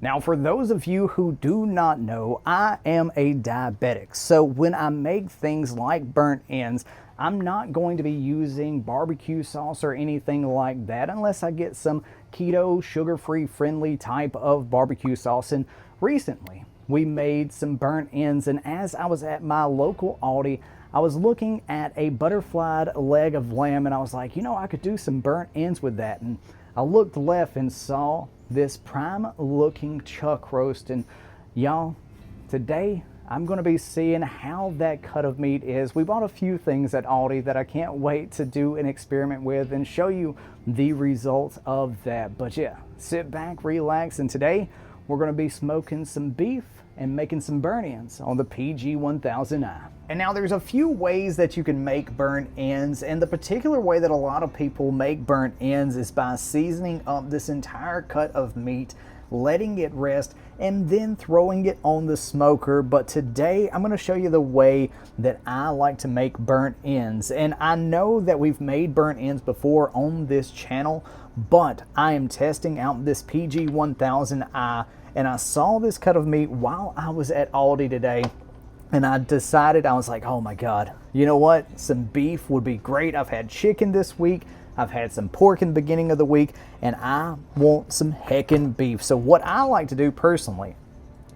Now, for those of you who do not know, I am a diabetic. So when I make things like burnt ends, I'm not going to be using barbecue sauce or anything like that unless I get some keto, sugar-free friendly type of barbecue sauce. And recently we made some burnt ends, and as I was at my local Aldi, I was looking at a butterflied leg of lamb, and I was like, I could do some burnt ends with that. And I looked left and saw this prime looking chuck roast, and y'all, today I'm going to be seeing how that cut of meat is. We bought a few things at Aldi that I can't wait to do an experiment with and show you the results of that. But yeah, sit back, relax, and today we're going to be smoking some beef and making some burnt ends on the PG-1000i. And now there's a few ways that you can make burnt ends, and the particular way that a lot of people make burnt ends is by seasoning up this entire cut of meat, letting it rest, and then throwing it on the smoker. But today I'm going to show you the way that I like to make burnt ends. And I know that we've made burnt ends before on this channel, but I am testing out this PG-1000i, and I saw this cut of meat while I was at Aldi today, and I decided, I was like, oh my God, you know what? Some beef would be great. I've had chicken this week. I've had some pork in the beginning of the week, and I want some heckin' beef. So what I like to do personally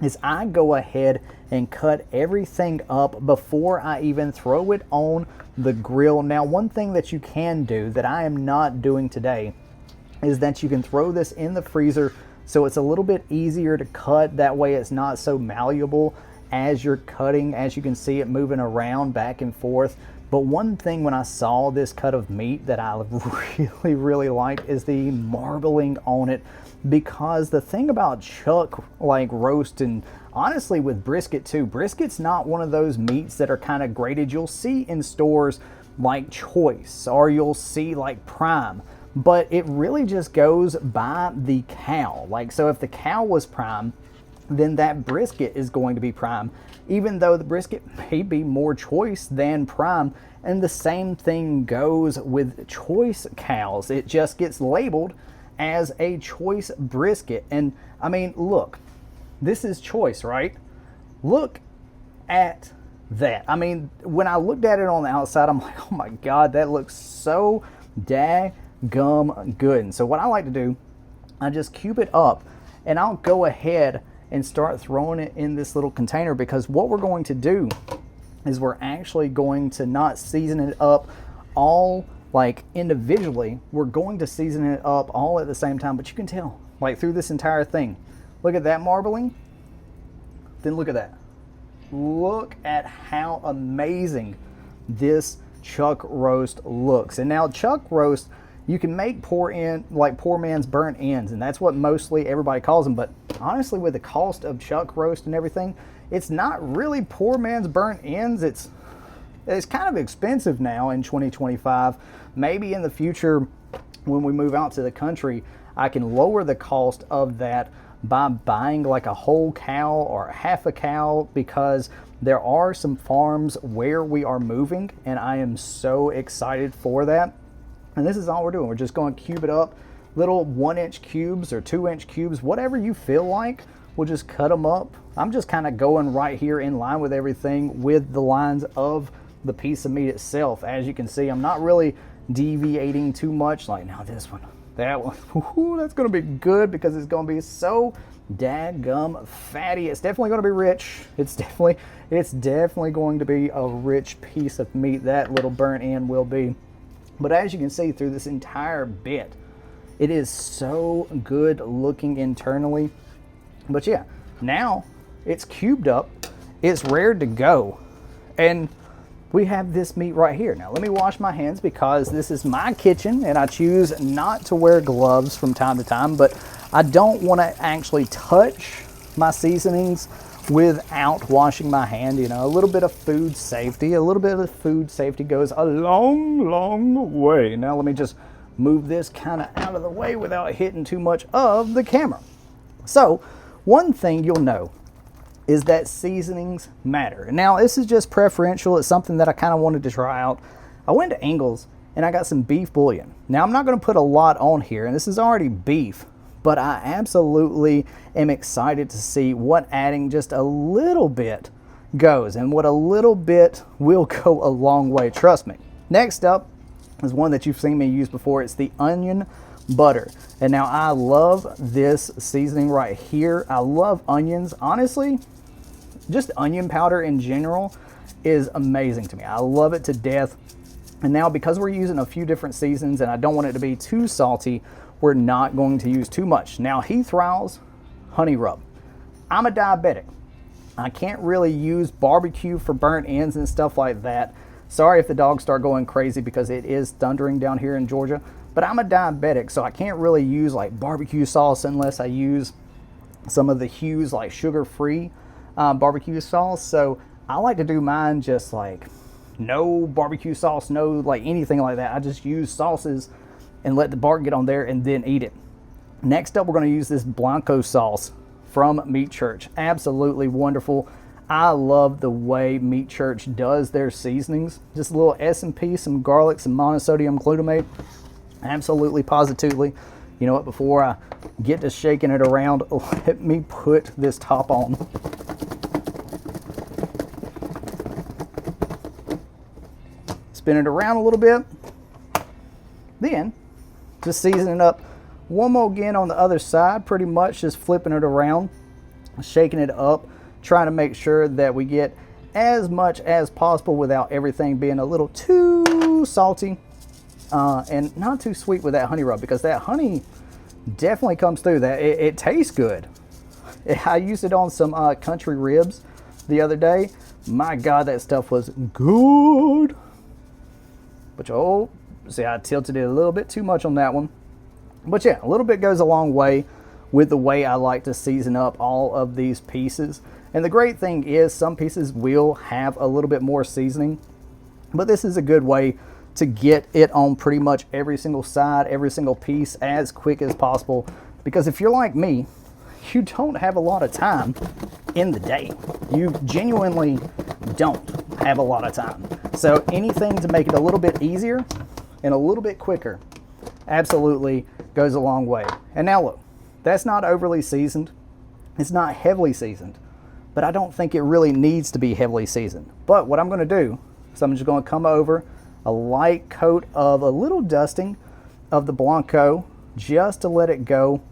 is I go ahead and cut everything up before I even throw it on the grill. Now, one thing that you can do that I am not doing today is that you can throw this in the freezer so it's a little bit easier to cut. That way it's not so malleable as you're cutting. As you can see it moving around back and forth. But one thing when I saw this cut of meat that I really liked is the marbling on it, because the thing about chuck like roast, and honestly with brisket too, brisket's not one of those meats that are kind of grated. You'll see in stores like Choice, or you'll see like Prime, but it really just goes by the cow. Like, so if the cow was prime, then that brisket is going to be prime, even though the brisket may be more choice than prime. And the same thing goes with choice cows. It just gets labeled as a choice brisket. And I mean, look, this is choice, right? Look at that. I mean, when I looked at it on the outside, I'm like, oh my God, that looks so daggum good. And so what I like to do, I just cube it up, and I'll go ahead and start throwing it in this little container, because what we're going to do is we're actually going to not season it up all like individually. We're going to season it up all at the same time. But you can tell, like, through this entire thing, look at that marbling, then look at that. Look at how amazing this chuck roast looks. And now chuck roast, you can make poor man's burnt ends, and that's what mostly everybody calls them. But honestly, with the cost of chuck roast and everything, it's not really poor man's burnt ends. It's kind of expensive now in 2025. Maybe in the future, when we move out to the country, I can lower the cost of that by buying like a whole cow or half a cow, because there are some farms where we are moving, and I am so excited for that. And this is all we're doing. We're just going to cube it up, little 1-inch cubes or 2-inch cubes, whatever you feel like. We'll just cut them up. I'm just kind of going right here in line with everything, with the lines of the piece of meat itself. As you can see, I'm not really deviating too much. Like, now this one, that one, ooh, that's going to be good, because it's going to be so dadgum fatty. It's definitely going to be rich. It's definitely going to be a rich piece of meat, that little burnt end will be. But as you can see through this entire bit, it is so good looking internally. But yeah, now it's cubed up, it's ready to go, and we have this meat right here. Now let me wash my hands, because this is my kitchen, and I choose not to wear gloves from time to time, but I don't want to actually touch my seasonings without washing my hand. A little bit of food safety. Goes a long way. Now let me just move this kind of out of the way without hitting too much of the camera. So one thing you'll know is that seasonings matter. And now this is just preferential. It's something that I kind of wanted to try out. I went to Ingles and I got some beef bouillon. Now I'm not going to put a lot on here, and this is already beef, but I absolutely am excited to see what adding just a little bit goes, and what a little bit will go a long way, trust me. Next up is one that you've seen me use before. It's the onion butter. And now I love this seasoning right here. I love onions. Honestly, just onion powder in general is amazing to me. I love it to death. And now, because we're using a few different seasons and I don't want it to be too salty, we're not going to use too much. Now, Heath Riles honey rub. I'm a diabetic. I can't really use barbecue for burnt ends and stuff like that. Sorry if the dogs start going crazy because it is thundering down here in Georgia, but I'm a diabetic, so I can't really use like barbecue sauce unless I use some of the Hughes like sugar-free barbecue sauce. So I like to do mine just like no barbecue sauce, no like anything like that. I just use sauces and let the bark get on there and then eat it. Next up, we're going to use this Blanco sauce from Meat Church. Absolutely wonderful. I love the way Meat Church does their seasonings. Just a little S&P, some garlic, some monosodium glutamate. Absolutely, positively. You know what, before I get to shaking it around, let me put this top on. Spin it around a little bit. Then, just season it up one more again on the other side, pretty much just flipping it around, shaking it up, trying to make sure that we get as much as possible without everything being a little too salty and not too sweet with that honey rub, because that honey definitely comes through. That it tastes good. I used it on some country ribs the other day. My God, that stuff was good. But oh, see, I tilted it a little bit too much on that one. But yeah, a little bit goes a long way with the way I like to season up all of these pieces. And the great thing is some pieces will have a little bit more seasoning, but this is a good way to get it on pretty much every single side, every single piece as quick as possible. Because if you're like me, you don't have a lot of time in the day. You genuinely don't have a lot of time. So anything to make it a little bit easier and a little bit quicker absolutely goes a long way. And now look, that's not overly seasoned. It's not heavily seasoned, but I don't think it really needs to be heavily seasoned. But what I'm going to do is I'm just going to come over a light coat of a little dusting of the Blanco just to let it go.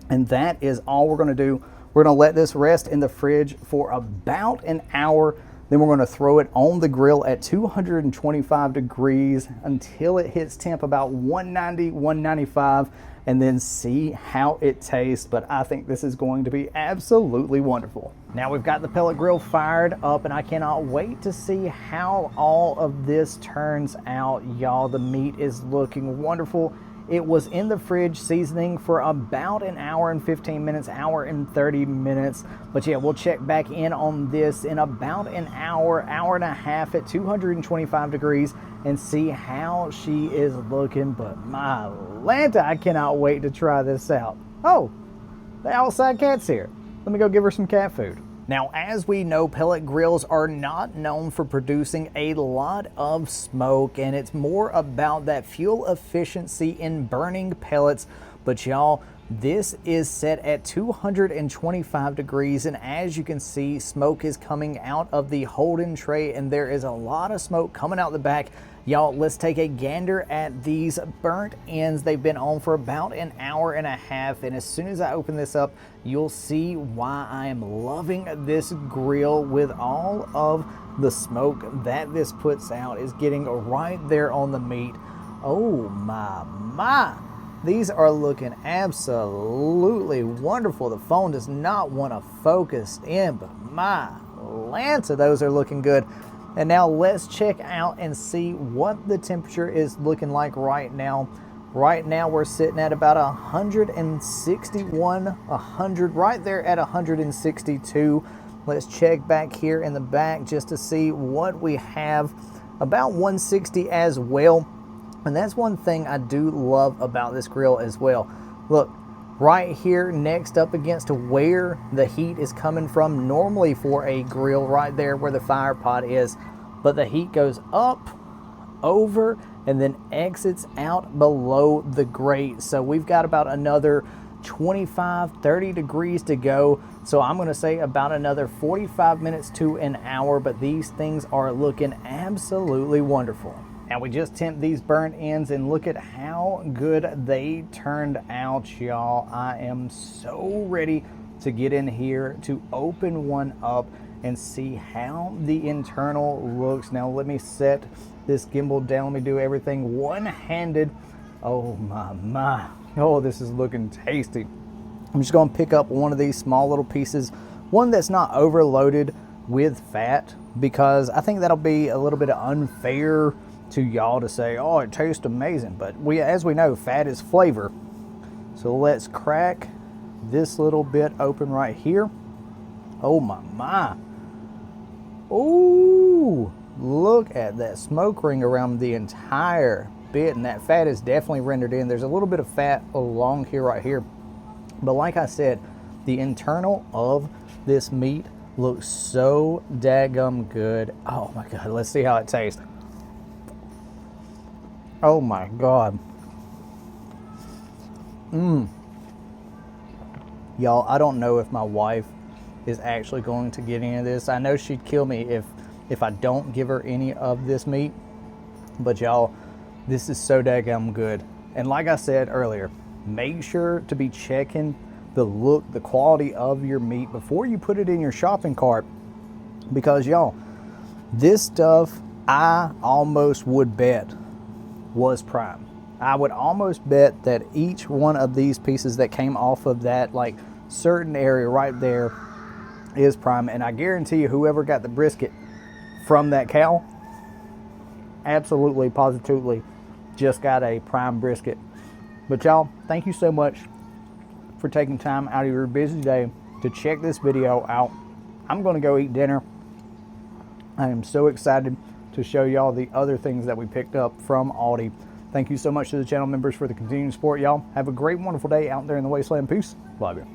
And that is all we're going to do. We're going to let this rest in the fridge for about an hour. Then we're going to throw it on the grill at 225 degrees until it hits temp about 190, 195, and then see how it tastes. But I think this is going to be absolutely wonderful. Now we've got the pellet grill fired up, and I cannot wait to see how all of this turns out, y'all. The meat is looking wonderful. It was in the fridge seasoning for about an hour and 15 minutes, hour and 30 minutes. But yeah, we'll check back in on this in about an hour, hour and a half at 225 degrees and see how she is looking. But my Lanta, I cannot wait to try this out. Oh, the outside cat's here. Let me go give her some cat food. Now, as we know, pellet grills are not known for producing a lot of smoke, and it's more about that fuel efficiency in burning pellets. But y'all, this is set at 225 degrees, and as you can see, smoke is coming out of the Holden tray, and there is a lot of smoke coming out the back. Y'all, let's take a gander at these burnt ends. They've been on for about an hour and a half, and as soon as I open this up, you'll see why I am loving this grill. With all of the smoke that this puts out is getting right there on the meat. Oh my. These are looking absolutely wonderful. The phone does not want to focus in, but my Lanta, those are looking good. And now let's check out and see what the temperature is looking like right now. Right now we're sitting at about 161, 100, right there at 162. Let's check back here in the back just to see what we have. About 160 as well. And that's one thing I do love about this grill as well. Look, right here next up against where the heat is coming from, normally for a grill right there where the fire pot is, but the heat goes up, over, and then exits out below the grate. So we've got about another 25-30 degrees to go. So I'm going to say about another 45 minutes to an hour, but these things are looking absolutely wonderful. Now we just temped these burnt ends and look at how good they turned out, y'all. I am so ready to get in here to open one up and see how the internal looks. Now let me set this gimbal down. Let me do everything one-handed. Oh my. Oh, this is looking tasty. I'm just going to pick up one of these small little pieces, one that's not overloaded with fat, because I think that'll be a little bit unfair to y'all to say, oh, it tastes amazing. But as we know, fat is flavor. So let's crack this little bit open right here. Oh my. Oh, look at that smoke ring around the entire bit, and that fat is definitely rendered in. There's a little bit of fat along here right here, but like I said, the internal of this meat looks so daggum good. Oh my god, let's see how it tastes. Oh my god. Y'all, I don't know if my wife is actually going to get any of this. I know she'd kill me if I don't give her any of this meat, but y'all, this is so daggum good. And like I said earlier, make sure to be checking the look, the quality of your meat before you put it in your shopping cart, because y'all, this stuff I almost would bet was prime. I would almost bet that each one of these pieces that came off of that like certain area right there is prime, and I guarantee you whoever got the brisket from that cow absolutely positively just got a prime brisket. But y'all, thank you so much for taking time out of your busy day to check this video out. I'm going to go eat dinner. I am so excited to show y'all the other things that we picked up from Aldi. Thank you so much to the channel members for the continued support, y'all. Have a great, wonderful day out there in the wasteland. Peace. Love you.